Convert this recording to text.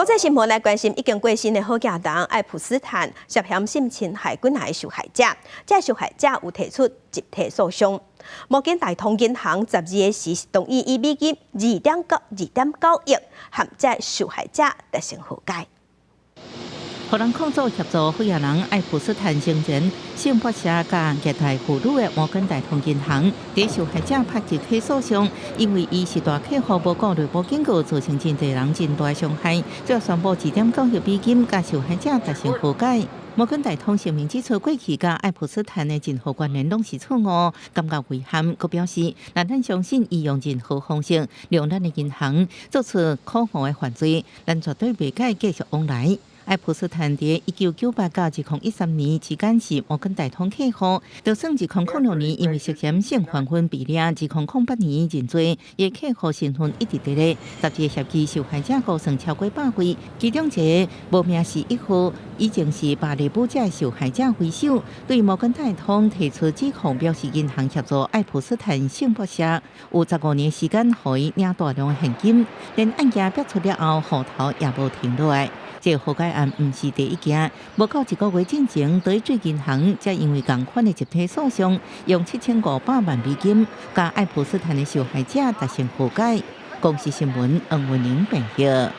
国际新闻来关心已经过身的好家人爱普斯坦涉嫌性侵害军内受害者，这受害者有提出集体诉讼。目前大通银行12日时同意以美金2.9亿和这受害者达成和解。荷兰控诉协助好家人爱普斯坦生前性剥削甲虐待妇女的摩根大通银行，对受害者拍集体诉讼，因为伊是大客户无顾虑无警告，造成真侪人真大伤害，最后宣布2.9亿美金甲受害者达成和解。摩根大通声明指出，过去甲爱普斯坦的任何关联拢是错误，感觉遗憾。佮表示，但咱相信伊用任何方式让咱的银行做出可恶的犯罪，咱绝对袂改继续往来。爱普斯坦伫1998到2013年之间是摩根大通客户，就算2006年因为涉嫌性犯婚被掠，2008年认罪，伊客户身份一直伫咧。12个涉及受害者估算超过100位，其中一个无名氏一户，已经是巴黎布者受害者为首，对摩根大通提出指控，表示银行协助爱普斯坦性剥削，有15年时间，互伊领大量现金，连案件逼出了后，户头也无停落来。这和解案毋是第一件，无到1个月之前，对最银行才因为同款的集体诉讼，用7500万美金，甲爱普斯坦的受害者达成和解。公司新闻，黄文玲报道。